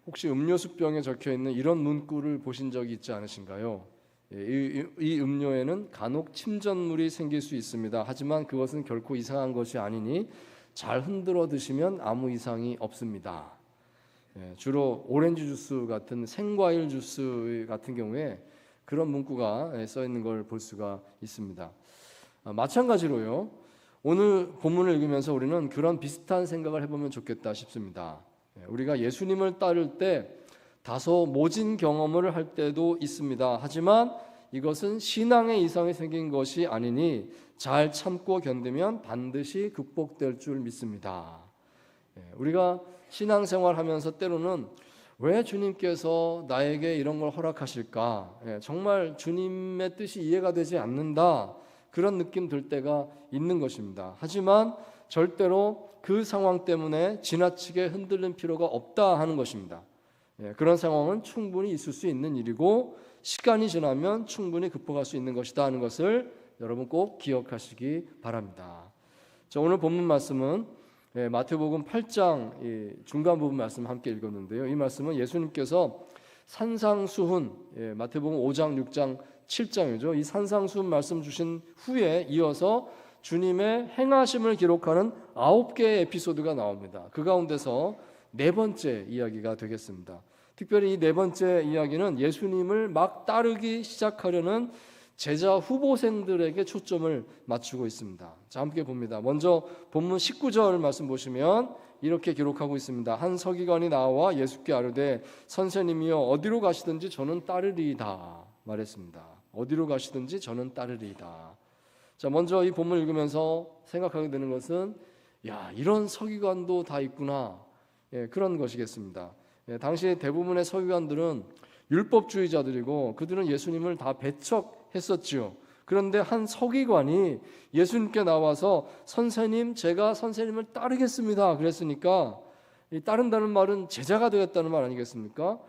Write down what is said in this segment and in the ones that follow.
혹시 음료수병에 적혀있는 이런 문구를 보신 적이 있지 않으신가요? 이 음료에는 간혹 침전물이 생길 수 있습니다. 하지만 그것은 결코 이상한 것이 아니니 잘 흔들어 드시면 아무 이상이 없습니다. 주로 오렌지 주스 같은 생과일 주스 같은 경우에 그런 문구가 써 있는 걸 볼 수가 있습니다. 마찬가지로요, 오늘 본문을 읽으면서 우리는 그런 비슷한 생각을 해보면 좋겠다 싶습니다. 우리가 예수님을 따를 때 다소 모진 경험을 할 때도 있습니다. 하지만 이것은 신앙의 이상이 생긴 것이 아니니 잘 참고 견디면 반드시 극복될 줄 믿습니다. 우리가 신앙생활하면서 때로는 왜 주님께서 나에게 이런 걸 허락하실까? 정말 주님의 뜻이 이해가 되지 않는다. 그런 느낌 들 때가 있는 것입니다. 하지만 절대로 그 상황 때문에 지나치게 흔들릴 필요가 없다 하는 것입니다. 그런 상황은 충분히 있을 수 있는 일이고 시간이 지나면 충분히 극복할 수 있는 것이다 하는 것을 여러분 꼭 기억하시기 바랍니다. 자, 오늘 본문 말씀은 마태복음 8장 중간 부분 말씀 함께 읽었는데요. 이 말씀은 예수님께서 산상수훈, 마태복음 5장, 6장, 7장이죠. 이 산상수훈 말씀 주신 후에 이어서 주님의 행하심을 기록하는 9개의 에피소드가 나옵니다. 그 가운데서 네 번째 이야기가 되겠습니다. 특별히 이 네 번째 이야기는 예수님을 막 따르기 시작하려는 제자 후보생들에게 초점을 맞추고 있습니다. 자, 함께 봅니다. 먼저 본문 19절 말씀 보시면 이렇게 기록하고 있습니다. 한 서기관이 나와 예수께 아뢰되 선생님이여 어디로 가시든지 저는 따르리이다 말했습니다. 어디로 가시든지 저는 따르리이다. 자, 먼저 이 본문 읽으면서 생각하게 되는 것은 이런 서기관도 다 있구나. 그런 것이겠습니다. 당시 대부분의 서기관들은 율법주의자들이고 그들은 예수님을 다 배척했었지요. 그런데 한 서기관이 예수님께 나와서 선생님, 제가 선생님을 따르겠습니다 그랬으니까 이 따른다는 말은 제자가 되겠다는 말 아니겠습니까?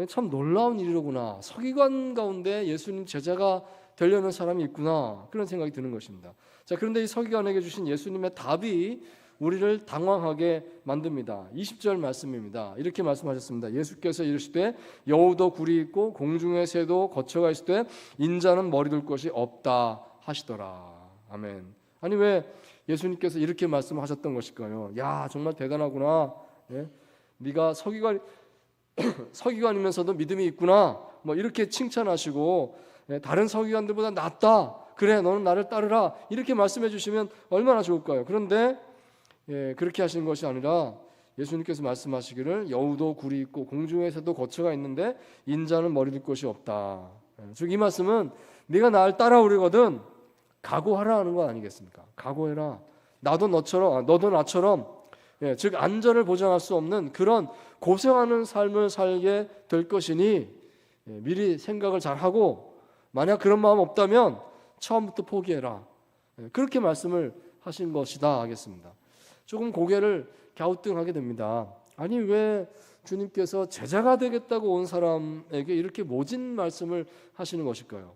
참 놀라운 일이로구나. 서기관 가운데 예수님 제자가 되려는 사람이 있구나. 그런 생각이 드는 것입니다. 자, 그런데 이 서기관에게 주신 예수님의 답이 우리를 당황하게 만듭니다. 20절 말씀입니다. 이렇게 말씀하셨습니다. 예수께서 이르시되 여우도 굴이 있고 공중의 새도 거처가 있을 때 인자는 머리 둘 곳이 없다 하시더라. 아멘. 아니 왜 예수님께서 이렇게 말씀하셨던 것일까요? 정말 대단하구나. 네가 서기관이면서도 믿음이 있구나. 이렇게 칭찬하시고 다른 서기관들보다 낫다. 그래, 너는 나를 따르라. 이렇게 말씀해 주시면 얼마나 좋을까요? 그런데 그렇게 하시는 것이 아니라 예수님께서 말씀하시기를 여우도 굴이 있고 공중에서도 거처가 있는데 인자는 머리 둘 곳이 없다. 즉 이 말씀은 네가 나를 따라오려거든 각오하라 하는 거 아니겠습니까? 각오해라. 너도 나처럼 즉 안전을 보장할 수 없는 그런 고생하는 삶을 살게 될 것이니 미리 생각을 잘하고 만약 그런 마음 없다면 처음부터 포기해라. 그렇게 말씀을 하신 것이다 하겠습니다. 조금 고개를 갸우뚱하게 됩니다. 아니 왜 주님께서 제자가 되겠다고 온 사람에게 이렇게 모진 말씀을 하시는 것일까요?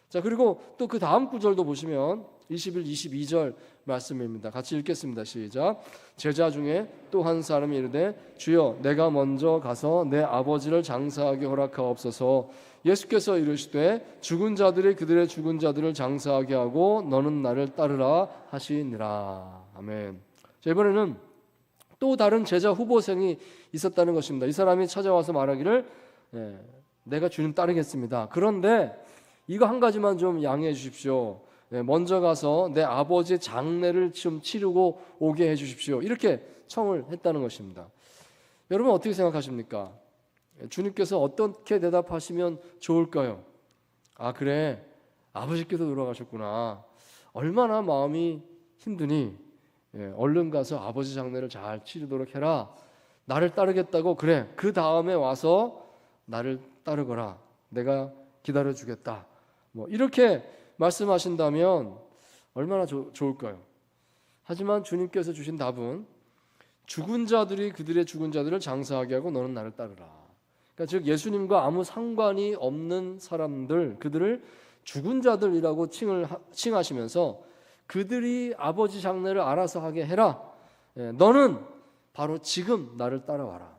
자, 그리고 또 그 다음 구절도 보시면 21, 22절 말씀입니다. 같이 읽겠습니다. 시작. 제자 중에 또 한 사람이 이르되 주여 내가 먼저 가서 내 아버지를 장사하게 허락하옵소서. 예수께서 이르시되 죽은 자들이 그들의 죽은 자들을 장사하게 하고 너는 나를 따르라 하시니라. 아멘. 자, 이번에는 또 다른 제자 후보생이 있었다는 것입니다. 이 사람이 찾아와서 말하기를 내가 주님 따르겠습니다. 그런데 이거 한 가지만 좀 양해해 주십시오. 먼저 가서 내 아버지의 장례를 좀 치르고 오게 해 주십시오. 이렇게 청을 했다는 것입니다. 여러분 어떻게 생각하십니까? 주님께서 어떻게 대답하시면 좋을까요? 그래, 아버지께서 돌아가셨구나. 얼마나 마음이 힘드니? 얼른 가서 아버지 장례를 잘 치르도록 해라. 나를 따르겠다고 그래. 그 다음에 와서 나를 따르거라. 내가 기다려주겠다. 이렇게 말씀하신다면 얼마나 좋을까요? 하지만 주님께서 주신 답은 죽은 자들이 그들의 죽은 자들을 장사하게 하고 너는 나를 따르라. 그러니까 즉 예수님과 아무 상관이 없는 사람들, 그들을 죽은 자들이라고 칭하시면서 그들이 아버지 장례를 알아서 하게 해라. 너는 바로 지금 나를 따라와라.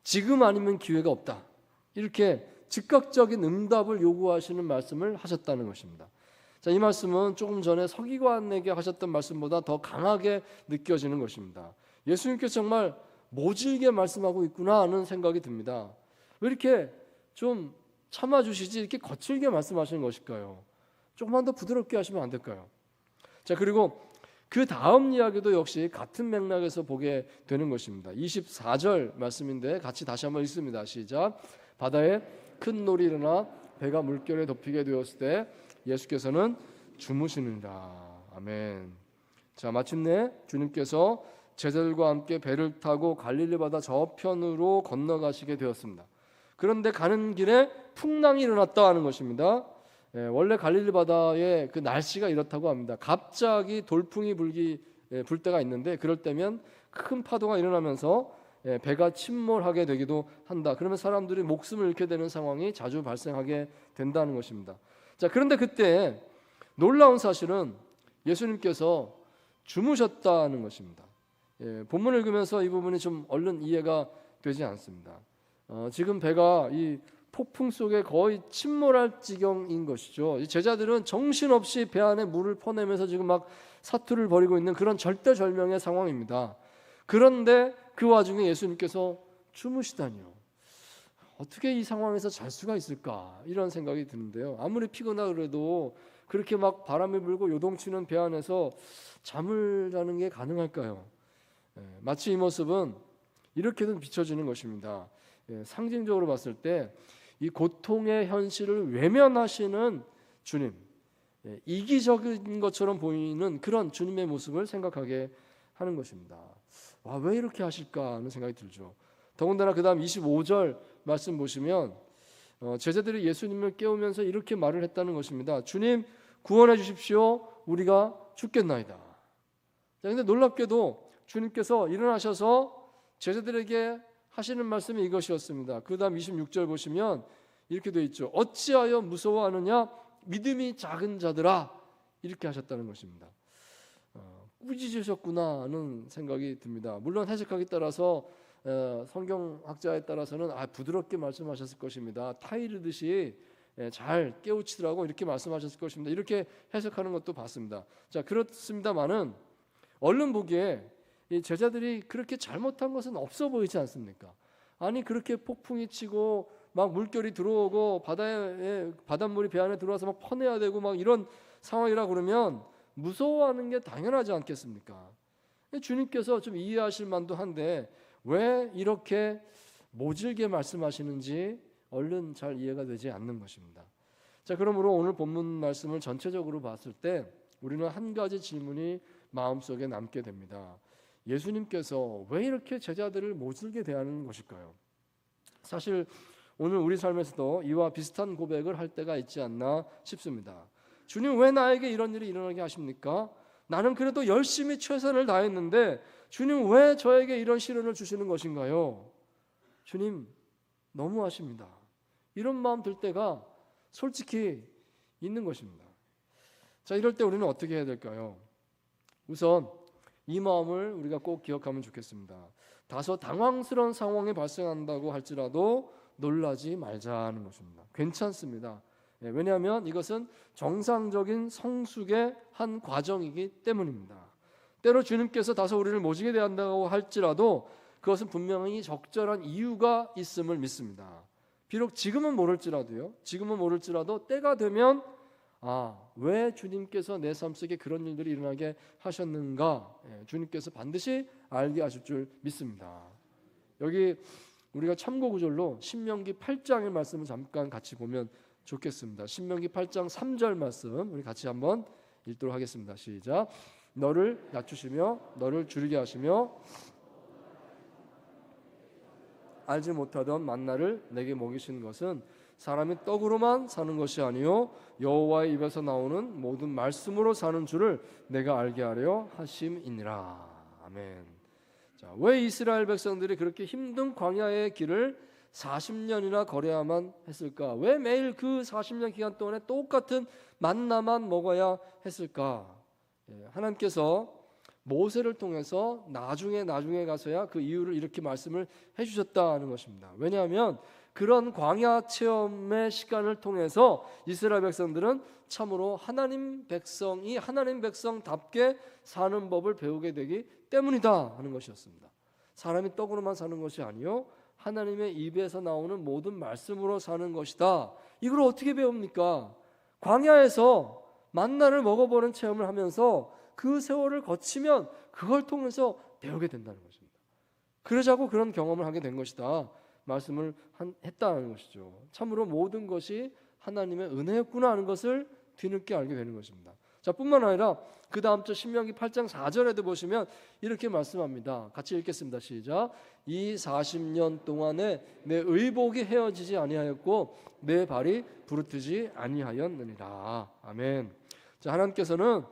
지금 아니면 기회가 없다. 이렇게 즉각적인 응답을 요구하시는 말씀을 하셨다는 것입니다. 자, 이 말씀은 조금 전에 서기관에게 하셨던 말씀보다 더 강하게 느껴지는 것입니다. 예수님께서 정말 모질게 말씀하고 있구나 하는 생각이 듭니다. 왜 이렇게 좀 참아주시지 이렇게 거칠게 말씀하시는 것일까요? 조금만 더 부드럽게 하시면 안 될까요? 자, 그리고 그 다음 이야기도 역시 같은 맥락에서 보게 되는 것입니다. 24절 말씀인데 같이 다시 한번 읽습니다. 시작. 바다에 큰 놀이 일어나 배가 물결에 덮이게 되었을 때 예수께서는 주무시느니라. 아멘. 자, 마침내 주님께서 제자들과 함께 배를 타고 갈릴리 바다 저편으로 건너가시게 되었습니다. 그런데 가는 길에 풍랑이 일어났다 하는 것입니다. 원래 갈릴리 바다의 그 날씨가 이렇다고 합니다. 갑자기 돌풍이 불 때가 있는데 그럴 때면 큰 파도가 일어나면서 배가 침몰하게 되기도 한다. 그러면 사람들이 목숨을 잃게 되는 상황이 자주 발생하게 된다는 것입니다. 자, 그런데 그때 놀라운 사실은 예수님께서 주무셨다는 것입니다. 본문을 읽으면서 이 부분이 좀 얼른 이해가 되지 않습니다. 지금 배가 이 폭풍 속에 거의 침몰할 지경인 것이죠. 이 제자들은 정신없이 배 안에 물을 퍼내면서 지금 막 사투를 벌이고 있는 그런 절대절명의 상황입니다. 그런데 그 와중에 예수님께서 주무시다니요. 어떻게 이 상황에서 잘 수가 있을까? 이런 생각이 드는데요. 아무리 피곤하다 그래도 그렇게 막 바람이 불고 요동치는 배 안에서 잠을 자는 게 가능할까요? 마치 이 모습은 이렇게도 비춰지는 것입니다. 상징적으로 봤을 때 이 고통의 현실을 외면하시는 주님, 이기적인 것처럼 보이는 그런 주님의 모습을 생각하게 하는 것입니다. 와, 왜 이렇게 하실까 하는 생각이 들죠. 더군다나 그 다음 25절 말씀 보시면 제자들이 예수님을 깨우면서 이렇게 말을 했다는 것입니다. 주님, 구원해 주십시오. 우리가 죽겠나이다. 자, 근데 놀랍게도 주님께서 일어나셔서 제자들에게 하시는 말씀이 이것이었습니다. 그 다음 26절 보시면 이렇게 되어 있죠. 어찌하여 무서워하느냐 믿음이 작은 자들아, 이렇게 하셨다는 것입니다. 꾸짖으셨구나 하는 생각이 듭니다. 물론 해석하기 따라서 성경학자에 따라서는 부드럽게 말씀하셨을 것입니다. 타이르듯이 잘 깨우치더라고 이렇게 말씀하셨을 것입니다. 이렇게 해석하는 것도 봤습니다. 자, 그렇습니다만은 얼른 보기에 이 제자들이 그렇게 잘못한 것은 없어 보이지 않습니까? 아니, 그렇게 폭풍이 치고 막 물결이 들어오고 바닷물이 배 안에 들어와서 막 퍼내야 되고 막 이런 상황이라 그러면 무서워하는 게 당연하지 않겠습니까? 주님께서 좀 이해하실 만도 한데 왜 이렇게 모질게 말씀하시는지 얼른 잘 이해가 되지 않는 것입니다. 자, 그러므로 오늘 본문 말씀을 전체적으로 봤을 때 우리는 한 가지 질문이 마음속에 남게 됩니다. 예수님께서 왜 이렇게 제자들을 모질게 대하는 것일까요? 사실 오늘 우리 삶에서도 이와 비슷한 고백을 할 때가 있지 않나 싶습니다. 주님, 왜 나에게 이런 일이 일어나게 하십니까? 나는 그래도 열심히 최선을 다했는데 주님, 왜 저에게 이런 시련을 주시는 것인가요? 주님, 너무하십니다. 이런 마음 들 때가 솔직히 있는 것입니다. 자, 이럴 때 우리는 어떻게 해야 될까요? 우선 이 마음을 우리가 꼭 기억하면 좋겠습니다. 다소 당황스러운 상황이 발생한다고 할지라도 놀라지 말자는 것입니다. 괜찮습니다. 왜냐하면 이것은 정상적인 성숙의 한 과정이기 때문입니다. 때로 주님께서 다소 우리를 모지게 대한다고 할지라도 그것은 분명히 적절한 이유가 있음을 믿습니다. 비록 지금은 모를지라도 때가 되면 왜 주님께서 내 삶 속에 그런 일들이 일어나게 하셨는가, 주님께서 반드시 알게 하실 줄 믿습니다. 여기 우리가 참고 구절로 신명기 8장의 말씀을 잠깐 같이 보면 좋겠습니다. 신명기 8장 3절 말씀 우리 같이 한번 읽도록 하겠습니다. 시작. 너를 낮추시며 너를 줄이게 하시며 알지 못하던 만나를 내게 먹이시는 것은 사람이 떡으로만 사는 것이 아니요 여호와의 입에서 나오는 모든 말씀으로 사는 줄을 내가 알게 하려 하심이니라. 아멘. 자, 왜 이스라엘 백성들이 그렇게 힘든 광야의 길을 40년이나 걸어야만 했을까? 왜 매일 그 40년 기간 동안에 똑같은 만나만 먹어야 했을까? 하나님께서 모세를 통해서 나중에 가서야 그 이유를 이렇게 말씀을 해주셨다는 것입니다. 왜냐하면 그런 광야 체험의 시간을 통해서 이스라엘 백성들은 참으로 하나님 백성이 하나님 백성답게 사는 법을 배우게 되기 때문이다 하는 것이었습니다. 사람이 떡으로만 사는 것이 아니요 하나님의 입에서 나오는 모든 말씀으로 사는 것이다. 이걸 어떻게 배웁니까? 광야에서 만나를 먹어보는 체험을 하면서 그 세월을 거치면 그걸 통해서 배우게 된다는 것입니다. 그러자고 그런 경험을 하게 된 것이다 말씀을 했다는 것이죠. 참으로 모든 것이 하나님의 은혜였구나 하는 것을 뒤늦게 알게 되는 것입니다. 자, 뿐만 아니라 그 다음 절 신명기 8장 4절에도 보시면 이렇게 말씀합니다. 같이 읽겠습니다. 시작. 이 40년 동안에 내 의복이 헤어지지 아니하였고 내 발이 부르트지 아니하였느니라. 아멘. 자, 하나님께서는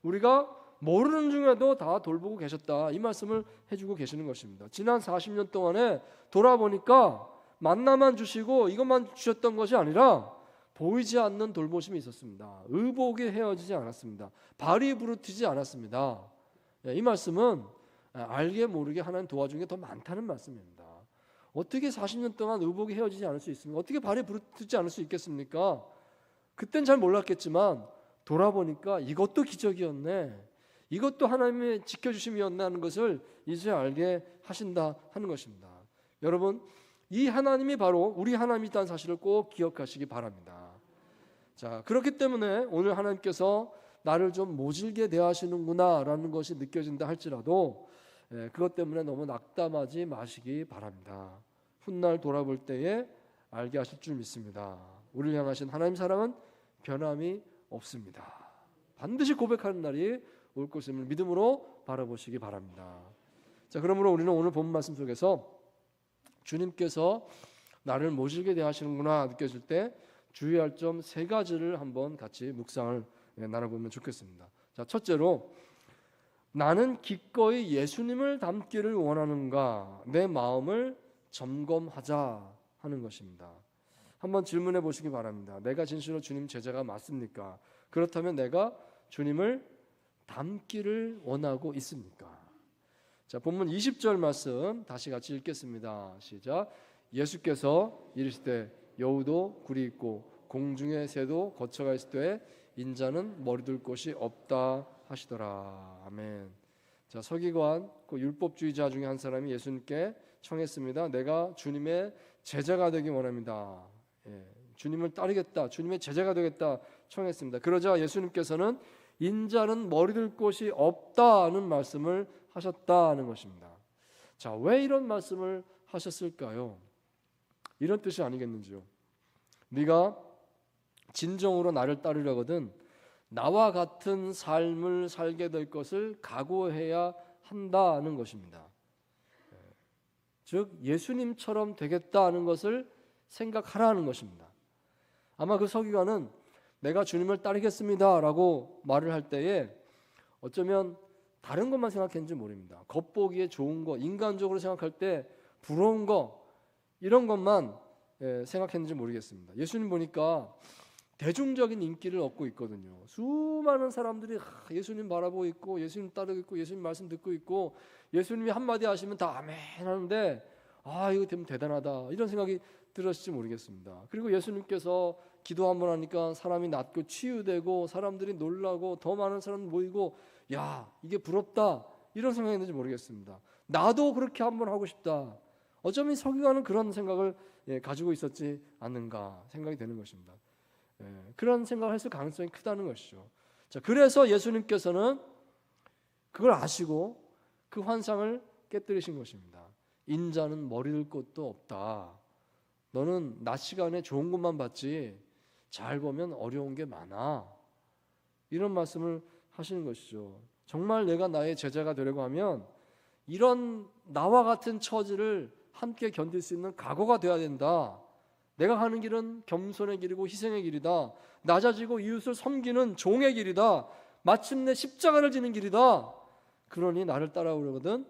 우리가 모르는 중에도 다 돌보고 계셨다 이 말씀을 해주고 계시는 것입니다. 지난 40년 동안에 돌아보니까 만나만 주시고 이것만 주셨던 것이 아니라 보이지 않는 돌보심이 있었습니다. 의복이 헤어지지 않았습니다. 발이 부르트지 않았습니다. 이 말씀은 알게 모르게 하나님 도와준 게 더 많다는 말씀입니다. 어떻게 40년 동안 의복이 헤어지지 않을 수 있습니까? 어떻게 발이 부르트지 않을 수 있겠습니까? 그땐 잘 몰랐겠지만 돌아보니까 이것도 기적이었네, 이것도 하나님의 지켜주심이었네 하는 것을 이제 알게 하신다 하는 것입니다. 여러분, 이 하나님이 바로 우리 하나님이라는 사실을 꼭 기억하시기 바랍니다. 자, 그렇기 때문에 오늘 하나님께서 나를 좀 모질게 대하시는구나 라는 것이 느껴진다 할지라도 그것 때문에 너무 낙담하지 마시기 바랍니다. 훗날 돌아볼 때에 알게 하실 줄 믿습니다. 우리를 향하신 하나님 사랑은 변함이 없습니다. 반드시 고백하는 날이 올 것임을 믿음으로 바라보시기 바랍니다. 자, 그러므로 우리는 오늘 본 말씀 속에서 주님께서 나를 모질게 대하시는구나 느껴질 때 주의할 점 3가지를 한번 같이 묵상을 나눠보면 좋겠습니다. 자, 첫째로 나는 기꺼이 예수님을 닮기를 원하는가 내 마음을 점검하자 하는 것입니다. 한번 질문해 보시기 바랍니다. 내가 진실로 주님 제자가 맞습니까? 그렇다면 내가 주님을 닮기를 원하고 있습니까? 자, 본문 20절 말씀 다시 같이 읽겠습니다. 시작. 예수께서 이르시되 여우도 굴이 있고 공중의 새도 거처가 있을 때 인자는 머리둘 곳이 없다 하시더라. 아멘. 자, 서기관 그 율법주의자 중에 한 사람이 예수님께 청했습니다. 내가 주님의 제자가 되기 원합니다. 주님을 따르겠다, 주님의 제자가 되겠다 청했습니다. 그러자 예수님께서는 인자는 머리둘 곳이 없다는 말씀을 하셨다는 것입니다. 자, 왜 이런 말씀을 하셨을까요? 이런 뜻이 아니겠는지요? 네가 진정으로 나를 따르려거든 나와 같은 삶을 살게 될 것을 각오해야 한다는 것입니다. 즉 예수님처럼 되겠다는 것을 생각하라는 것입니다. 아마 그 서기관은 내가 주님을 따르겠습니다 라고 말을 할 때에 어쩌면 다른 것만 생각했는지 모릅니다. 겉보기에 좋은 거, 인간적으로 생각할 때 부러운 거, 이런 것만 생각했는지 모르겠습니다. 예수님 보니까 대중적인 인기를 얻고 있거든요. 수많은 사람들이 예수님 바라보고 있고 예수님 따르고 있고 예수님 말씀 듣고 있고 예수님이 한마디 하시면 다 아멘 하는데 이거 되면 대단하다 이런 생각이 들었을지 모르겠습니다. 그리고 예수님께서 기도 한번 하니까 사람이 낫고 치유되고 사람들이 놀라고 더 많은 사람 모이고 야 이게 부럽다 이런 생각이 있는지 모르겠습니다. 나도 그렇게 한번 하고 싶다. 어쩌면 서기관은 그런 생각을 가지고 있었지 않는가 생각이 되는 것입니다. 그런 생각을 했을 가능성이 크다는 것이죠. 자, 그래서 예수님께서는 그걸 아시고 그 환상을 깨뜨리신 것입니다. 인자는 머리둘 곳도 없다. 너는 낮 시간에 좋은 것만 봤지 잘 보면 어려운 게 많아. 이런 말씀을 하시는 것이죠. 정말 내가 나의 제자가 되려고 하면 이런 나와 같은 처지를 함께 견딜 수 있는 각오가 되어야 된다. 내가 가는 길은 겸손의 길이고 희생의 길이다. 낮아지고 이웃을 섬기는 종의 길이다. 마침내 십자가를 지는 길이다. 그러니 나를 따라오려거든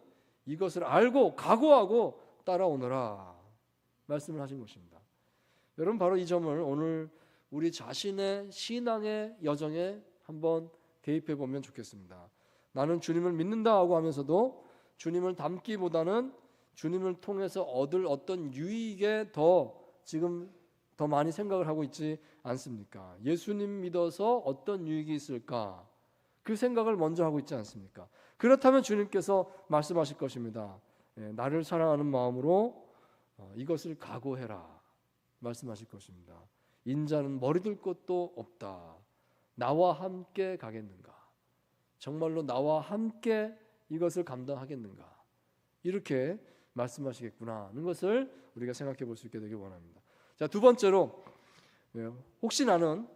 이것을 알고 각오하고 따라오너라 말씀을 하신 것입니다. 여러분 바로 이 점을 오늘 우리 자신의 신앙의 여정에 한번 대입해 보면 좋겠습니다. 나는 주님을 믿는다 하고 하면서도 주님을 닮기보다는 주님을 통해서 얻을 어떤 유익에 지금 더 많이 생각을 하고 있지 않습니까? 예수님 믿어서 어떤 유익이 있을까? 그 생각을 먼저 하고 있지 않습니까? 그렇다면 주님께서 말씀하실 것입니다. 나를 사랑하는 마음으로 이것을 각오해라 말씀하실 것입니다. 인자는 머리둘 곳도 없다. 나와 함께 가겠는가? 정말로 나와 함께 이것을 감당하겠는가? 이렇게 말씀하시겠구나 하는 것을 우리가 생각해 볼 수 있게 되길 원합니다. 자, 두 번째로 혹시 나는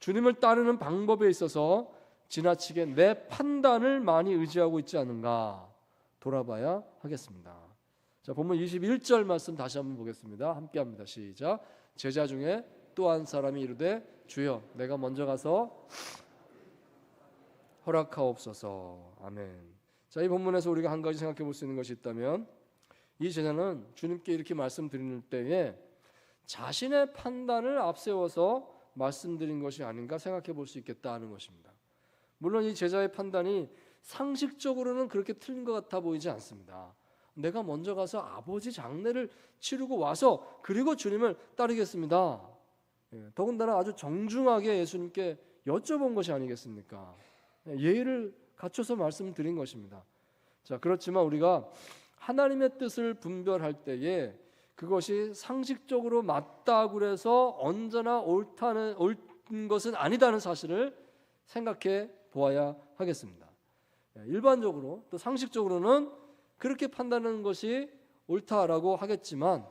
주님을 따르는 방법에 있어서 지나치게 내 판단을 많이 의지하고 있지 않은가 돌아봐야 하겠습니다. 자, 본문 21절 말씀 다시 한번 보겠습니다. 함께 합니다. 시작. 제자 중에 또 한 사람이 이르되 주여 내가 먼저 가서 허락하옵소서. 아멘. 자, 이 본문에서 우리가 한 가지 생각해 볼 수 있는 것이 있다면 이 제자는 주님께 이렇게 말씀드리는 때에 자신의 판단을 앞세워서 말씀드린 것이 아닌가 생각해 볼 수 있겠다 하는 것입니다. 물론 이 제자의 판단이 상식적으로는 그렇게 틀린 것 같아 보이지 않습니다. 내가 먼저 가서 아버지 장례를 치르고 와서 그리고 주님을 따르겠습니다. 더군다나 아주 정중하게 예수님께 여쭤본 것이 아니겠습니까? 예의를 갖춰서 말씀드린 것입니다. 자, 그렇지만 우리가 하나님의 뜻을 분별할 때에 그것이 상식적으로 맞다고 해서 언제나 옳은 것은 아니다는 사실을 생각해 보아야 하겠습니다. 일반적으로 또 상식적으로는 그렇게 판단하는 것이 옳다라고 하겠지만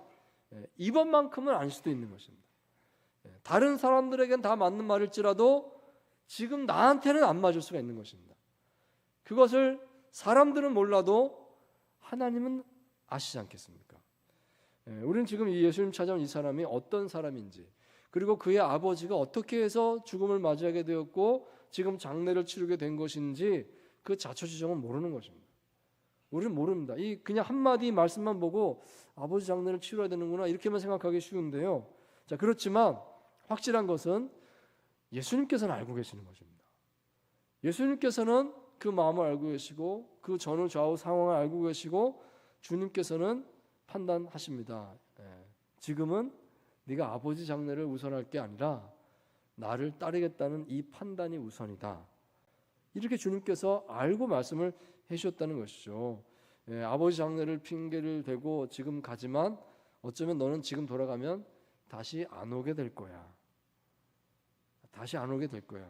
이번만큼은 아닐 수도 있는 것입니다. 다른 사람들에겐 다 맞는 말일지라도 지금 나한테는 안 맞을 수가 있는 것입니다. 그것을 사람들은 몰라도 하나님은 아시지 않겠습니까? 우리는 지금 이 예수님 찾아온 이 사람이 어떤 사람인지, 그리고 그의 아버지가 어떻게 해서 죽음을 맞이하게 되었고 지금 장례를 치르게 된 것인지 그 자초지종은 모르는 것입니다. 우리는 모릅니다. 이 그냥 한마디 말씀만 보고 아버지 장례를 치러야 되는구나 이렇게만 생각하기 쉬운데요. 자, 그렇지만 확실한 것은 예수님께서는 알고 계시는 것입니다. 예수님께서는 그 마음을 알고 계시고 그 전후 좌우 상황을 알고 계시고 주님께서는 판단하십니다. 지금은 네가 아버지 장례를 우선할 게 아니라 나를 따르겠다는 이 판단이 우선이다. 이렇게 주님께서 알고 말씀을 해주셨다는 것이죠. 아버지 장례를 핑계를 대고 지금 가지만 어쩌면 너는 지금 돌아가면 다시 안 오게 될 거야. 다시 안 오게 될 거야.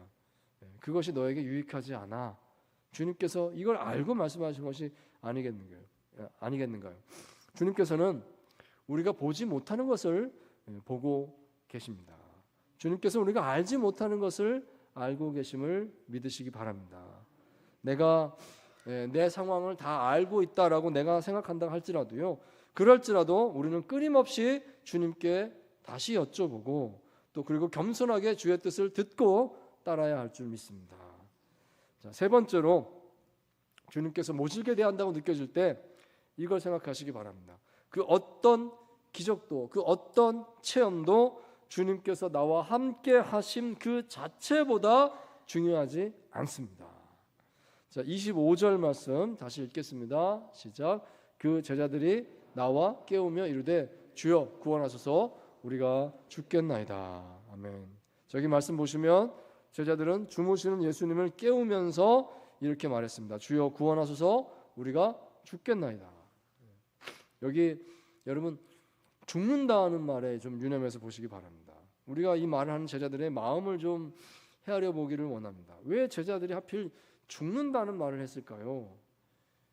그것이 너에게 유익하지 않아. 주님께서 이걸 알고 말씀하신 것이 아니겠는가요? 주님께서는 우리가 보지 못하는 것을 보고 계십니다. 주님께서 우리가 알지 못하는 것을 알고 계심을 믿으시기 바랍니다. 내가 내 상황을 다 알고 있다라고 내가 생각한다 할지라도요, 그럴지라도 우리는 끊임없이 주님께 다시 여쭤보고 또 그리고 겸손하게 주의 뜻을 듣고 따라야 할 줄 믿습니다. 자, 세 번째로 주님께서 모질게 대한다고 느껴질 때 이걸 생각하시기 바랍니다. 그 어떤 기적도 그 어떤 체험도 주님께서 나와 함께 하심 그 자체보다 중요하지 않습니다. 자, 25절 말씀 다시 읽겠습니다. 시작. 그 제자들이 나와 깨우며 이르되 주여 구원하소서 우리가 죽겠나이다. 아멘. 저기 말씀 보시면 제자들은 주무시는 예수님을 깨우면서 이렇게 말했습니다. 주여 구원하소서 우리가 죽겠나이다. 여기 여러분 죽는다는 말에 좀 유념해서 보시기 바랍니다. 우리가 이 말을 하는 제자들의 마음을 좀 헤아려 보기를 원합니다. 왜 제자들이 하필 죽는다는 말을 했을까요?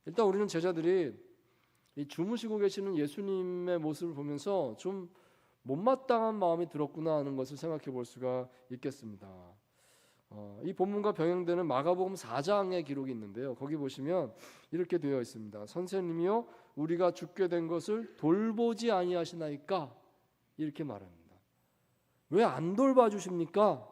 일단 우리는 제자들이 이 주무시고 계시는 예수님의 모습을 보면서 좀 못마땅한 마음이 들었구나 하는 것을 생각해 볼 수가 있겠습니다. 이 본문과 병행되는 마가복음 4장의 기록이 있는데요. 거기 보시면 이렇게 되어 있습니다. 선생님이요 우리가 죽게 된 것을 돌보지 아니하시나이까 이렇게 말합니다. 왜 안 돌봐주십니까?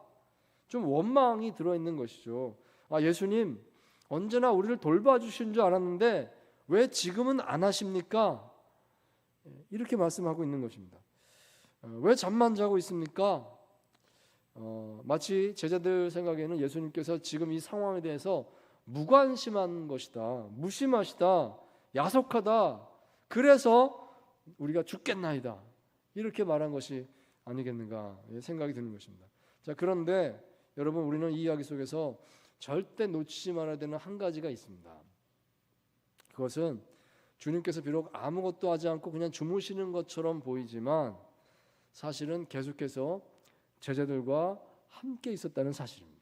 좀 원망이 들어있는 것이죠. 예수님 언제나 우리를 돌봐주신 줄 알았는데 왜 지금은 안 하십니까? 이렇게 말씀하고 있는 것입니다. 왜 잠만 자고 있습니까? 마치 제자들 생각에는 예수님께서 지금 이 상황에 대해서 무관심한 것이다, 무심하시다, 야속하다, 그래서 우리가 죽겠나이다, 이렇게 말한 것이 아니겠는가 생각이 드는 것입니다. 자, 그런데 여러분, 우리는 이 이야기 속에서 절대 놓치지 말아야 되는 한 가지가 있습니다. 그것은 주님께서 비록 아무것도 하지 않고 그냥 주무시는 것처럼 보이지만 사실은 계속해서 제자들과 함께 있었다는 사실입니다.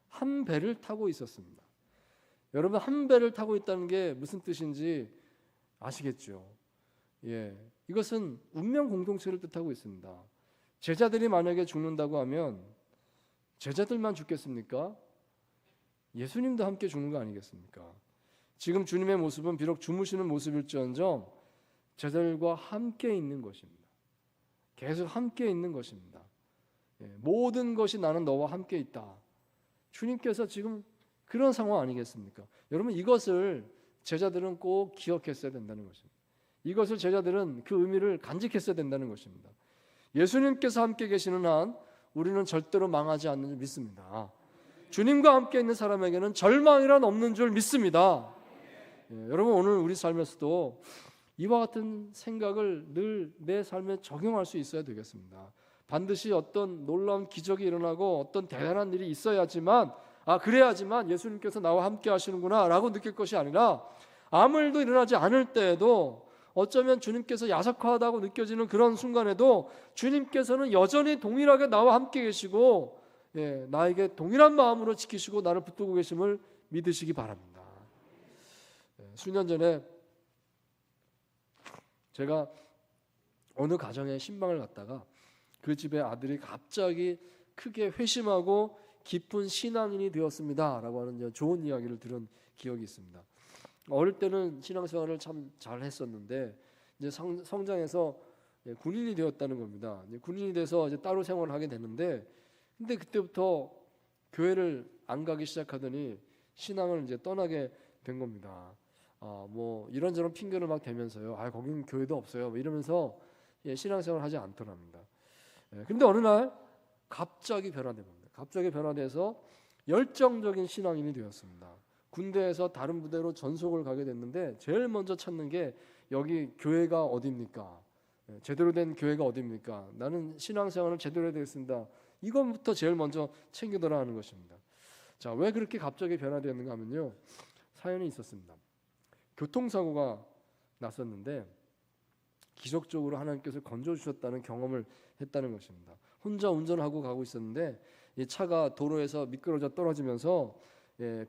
한 배를 타고 있었습니다. 여러분, 한 배를 타고 있다는 게 무슨 뜻인지 아시겠죠? 예, 이것은 운명 공동체를 뜻하고 있습니다. 제자들이 만약에 죽는다고 하면 제자들만 죽겠습니까? 예수님도 함께 죽는 거 아니겠습니까? 지금 주님의 모습은 비록 주무시는 모습일지언정 제자들과 함께 있는 것입니다. 계속 함께 있는 것입니다. 모든 것이 나는 너와 함께 있다. 주님께서 지금 그런 상황 아니겠습니까? 여러분, 이것을 제자들은 꼭 기억했어야 된다는 것입니다. 이것을 제자들은 그 의미를 간직했어야 된다는 것입니다. 예수님께서 함께 계시는 한 우리는 절대로 망하지 않는 줄 믿습니다. 주님과 함께 있는 사람에게는 절망이란 없는 줄 믿습니다. 여러분, 오늘 우리 삶에서도 이와 같은 생각을 늘 내 삶에 적용할 수 있어야 되겠습니다. 반드시 어떤 놀라운 기적이 일어나고 어떤 대단한 일이 있어야지만, 그래야지만 예수님께서 나와 함께 하시는구나 라고 느낄 것이 아니라, 아무 일도 일어나지 않을 때에도 어쩌면 주님께서 야속하다고 느껴지는 그런 순간에도 주님께서는 여전히 동일하게 나와 함께 계시고, 나에게 동일한 마음으로 지키시고 나를 붙들고 계심을 믿으시기 바랍니다. 수년 전에 제가 어느 가정에 신방을 갔다가 그 집의 아들이 갑자기 크게 회심하고 깊은 신앙인이 되었습니다 라고 하는 좋은 이야기를 들은 기억이 있습니다. 어릴 때는 신앙생활을 참 잘했었는데 이제 성장해서 군인이 되었다는 겁니다. 군인이 돼서 이제 따로 생활을 하게 되는데, 근데 그때부터 교회를 안 가기 시작하더니 신앙을 이제 떠나게 된 겁니다. 뭐 이런저런 핑계를 막 대면서요. 거기는 교회도 없어요, 뭐 이러면서 신앙생활을 하지 않더랍니다. 근데 어느 날 갑자기 변화된 겁니다. 갑자기 변화돼서 열정적인 신앙인이 되었습니다. 군대에서 다른 부대로 전속을 가게 됐는데 제일 먼저 찾는 게 여기 교회가 어디입니까? 제대로 된 교회가 어디입니까? 나는 신앙생활을 제대로 해야 되겠습니다. 이것부터 제일 먼저 챙기더라 하는 것입니다. 자, 왜 그렇게 갑자기 변화되었는가 하면요, 사연이 있었습니다. 교통사고가 났었는데 기적적으로 하나님께서 건져주셨다는 경험을 했다는 것입니다. 혼자 운전하고 가고 있었는데 이 차가 도로에서 미끄러져 떨어지면서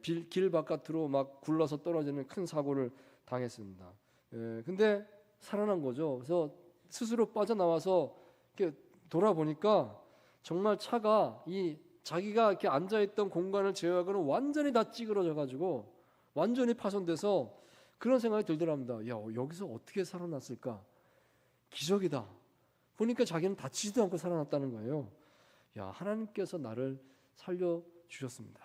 길 바깥으로 막 굴러서 떨어지는 큰 사고를 당했습니다. 근데 살아난 거죠. 그래서 스스로 빠져나와서 이렇게 돌아보니까 정말 차가 자기가 이렇게 앉아있던 공간을 제외하고는 완전히 다 찌그러져 가지고 완전히 파손돼서 그런 생각이 들더랍니다. 여기서 어떻게 살아났을까? 기적이다. 보니까 자기는 다치지도 않고 살아났다는 거예요. 하나님께서 나를 살려주셨습니다.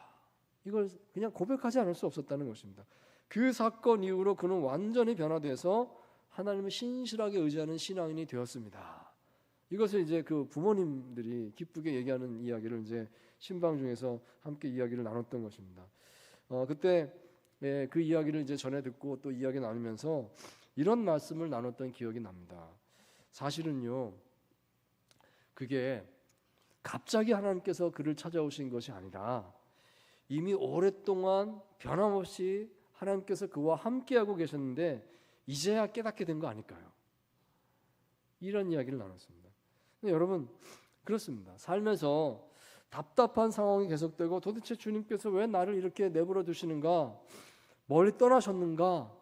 이걸 그냥 고백하지 않을 수 없었다는 것입니다. 그 사건 이후로 그는 완전히 변화돼서 하나님을 신실하게 의지하는 신앙인이 되었습니다. 이것을 이제 그 부모님들이 기쁘게 얘기하는 이야기를 이제 신방 중에서 함께 이야기를 나눴던 것입니다. 그때 그 이야기를 이제 전해 듣고 또 이야기 나누면서 이런 말씀을 나눴던 기억이 납니다. 사실은요, 그게 갑자기 하나님께서 그를 찾아오신 것이 아니라 이미 오랫동안 변함없이 하나님께서 그와 함께하고 계셨는데 이제야 깨닫게 된 거 아닐까요? 이런 이야기를 나눴습니다. 근데 여러분, 그렇습니다. 삶에서 답답한 상황이 계속되고 도대체 주님께서 왜 나를 이렇게 내버려 두시는가, 멀리 떠나셨는가,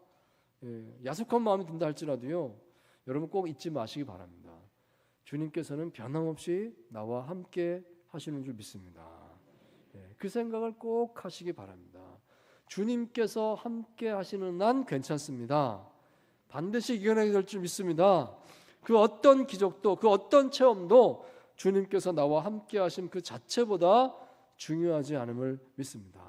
야속한 마음이 든다 할지라도요, 여러분 꼭 잊지 마시기 바랍니다. 주님께서는 변함없이 나와 함께 하시는 줄 믿습니다. 그 생각을 꼭 하시기 바랍니다. 주님께서 함께 하시는 난 괜찮습니다. 반드시 이겨내게 될 줄 믿습니다. 그 어떤 기적도, 그 어떤 체험도 주님께서 나와 함께 하심 그 자체보다 중요하지 않음을 믿습니다.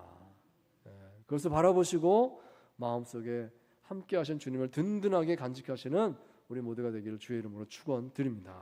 그것을 바라보시고 마음속에 함께 하신 주님을 든든하게 간직하시는 우리 모두가 되기를 주의 이름으로 축원드립니다.